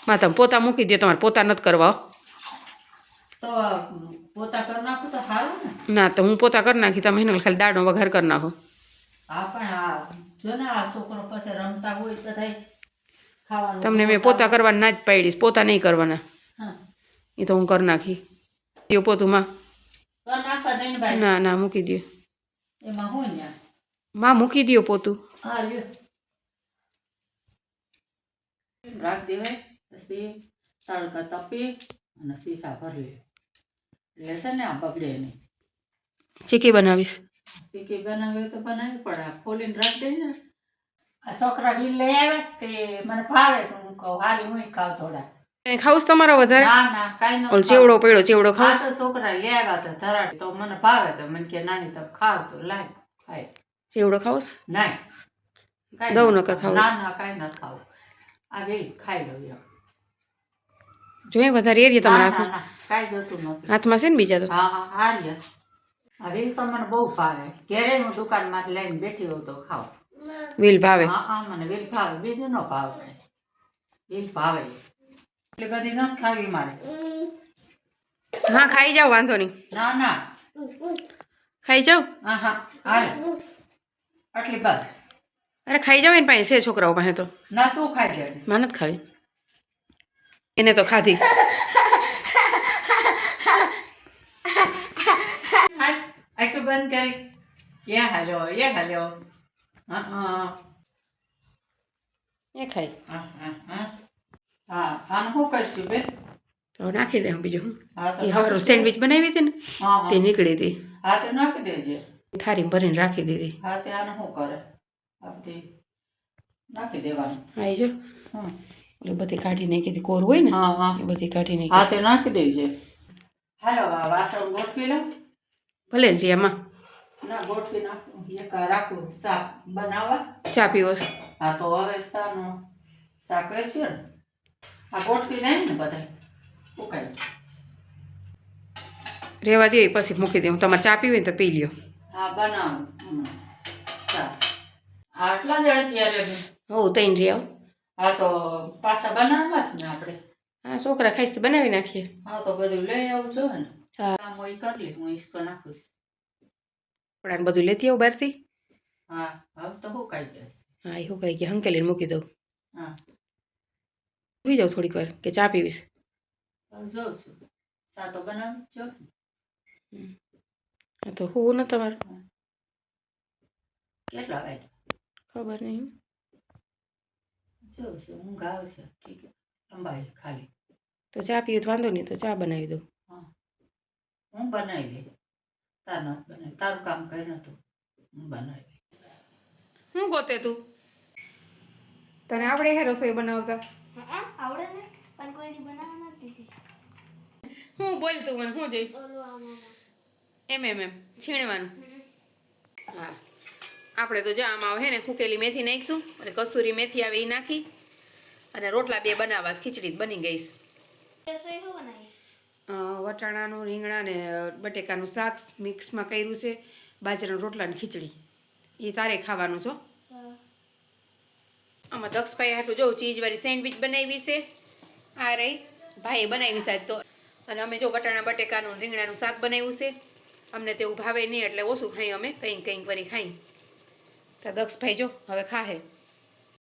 માં તમે પોતા મૂકી દો, તમારે પોતા નથી કરવા હો. તો પોતા કરી નાખું તો સારું ને. ના તો હું પોતા કરી નાખી, તમે એને ખાલી દાળનો વઘાર કરી નાખો. હા પણ આ જો ને આ છોકરો પાસે રમતા હોય બધા ખાવાનું. તમને મેં પોતા કરવાની ના જ પાડીશ, પોતા નહીં કરવાના. હા એ તો હું કરી નાખી દો પોતું માં. કર નાખવા દે ને ભાઈ. ના ના મૂકી દો. એમાં હું ને માં મૂકી દો પોતું. હા લ્યો રાખ દેવાય. પછી તડકા તપી અને સીસા ભરી લે એટલે છે ને આ બગડે નહીં. ચીકી બનાવીશ. ચીકી બનાવી તો બનાવી પડે. આ ખોલીને રાખ દે ને. આ છોકરા વીલ લઈ આવ્યા તે મને ભાવે તો હું કહું હાલી હું ખાવ થોડા. કઈ ખાવું છે તમારા વધારે? ના ના કાંઈ ન. ઓલ ચેવડો પડ્યો, ચેવડો ખાવ? તો છોકરા લઈ આવ્યા હતા ધરાટ તો મને ભાવે તો મને કે નાની તમે ખાવ તો લાય ખાય. ચેવડો ખાવ? નહીં દઉં નકર ખાવું? ના ના કાંઈ ન ખાવું. આ વેલ ખાઈ લઉં એક. જોઈએ વધારે એરિયા તમારા હાથમાં? ના કાંઈ જોતું નથી. હાથમાં છે ને બીજા તો? હા હા હારી. આ વેલ તો મને બહુ ભાવે. ઘેરે હું દુકાનમાંથી લઈને બેઠી હોઉં તો ખાવ. વેલ ભાવે? હા હા મને વેલ ભાવે, બીજું ન ભાવે. વેલ ભાવે એટલે બધી નથી ખાવી મારે. ના ખાઈ જાઓ, વાંધો નહીં. ના ના ખાઈ જાઓ. હા હા હાલે આટલી બાદ. અરે ખાઈ જાઓ, એની પાસે છે છોકરાઓ પાસે તો. ના તું ખાઈ જાય. માં નથી ખાવી, એને તો ખાધી. આખું બંધ કરી. એ હાલ્યો એ હાલ્યો. હા હા એ ખાઈ. હા હા હા હા આનું શું કરશું બેન? તો નાખી દે બીજું હું. હા તો એ હવારો સેન્ડવિચ બનાવી હતી ને હા તે હા નીકળી હતી, હા તો નાખી દેજે. થારી ભરીને રાખી દીધી. હા તે આને શું કરે આ બધી નાખી દેવાનું. હા એ જો હમ એટલે બધી કાઢી નાખી હતી, કોર હોય ને હા હા એ બધી કાઢી નાખી. હા તે નાખી દેજે. હાલો આ વાસણ ગોઠવી લઉં. ભલે ને રિયામાં ના ગોઠવી નાખું એક રાખું શાક બનાવવા. ચા પીવસ? હા તો હવે શાકનું શાક કરશું ને. આ ગોઠવી નહીં ને બધા ઉકાઈ. રેવા દે પછી મૂકી દે. તમારે ચા પીવી ને તો પી લ્યો. હા બનાવું ચા. આટલા જ અત્યારે. હો તૈન રિયા. હા તો પાછા બનાવવા જ ને આપણે. હા છોકરા ખાઈશ તો બનાવી નાખીએ. હા તો બધું લઈ આવું જોઈએ ને. હા કામ હોય કરી લે. હું ઈસકો નાખું. કપડાને બધું લેતી આવું બહારથી. હા હવે તો હું કાઈ જઈશ. હા એ હું કહી ગયા હંકેલીને મૂકી દઉં. હા સુઈ જાઉં થોડીક વાર કે ચા પીવીશ? જોઉં છું. ચા તો બનાવી જ જો. હા તો હું ન તમારે કેટલા વાગે ખબર નહીં. જોઉં છું. ઊંઘ આવશે. ઠીક અંબાઈ ખાલી. તો ચા પીવું તો વાંધો નહીં, તો ચા બનાવી દઉં. હા હું બનાવી લઈ. તાર નથી બનાવી. તારું કામ કરી નતું હું બનાવી લઈ. શું ગોતે તું? તને આવડે હે રસોઈ બનાવતા? આવડે ને પણ કોઈ દી બનાવવા નથી દીધી. હું બોલ તું મને શું જોઈશ? ઓલું આમાં એમ છીણવાનું. હા આપણે તો જો આમાં હે ને ફૂકેલી મેથી નાખીશું અને કસૂરી મેથી આવે એ નાખી અને રોટલા બે બનાવવા. ખીચડી બની ગઈશ. રસોઈ શું બનાવી? વટાણાનું રીંગણા ને બટેકાનું શાક મિક્સમાં કર્યું છે, બાજરાના રોટલા ને ખીચડી. એ તારે ખાવાનું છો. આમાં દક્ષભાઈ હાટું જો ચીઝવાળી સેન્ડવિચ બનાવી છે. આ રહી ભાઈએ બનાવી છે તો. અને અમે જો વટાણા બટેકાનું રીંગણાનું શાક બનાવ્યું છે. અમને તેવું ભાવે નહીં એટલે ઓછું ખાઈ અમે કંઈક વળી ખાઈ. તો દક્ષભાઈ જો હવે ખાહે.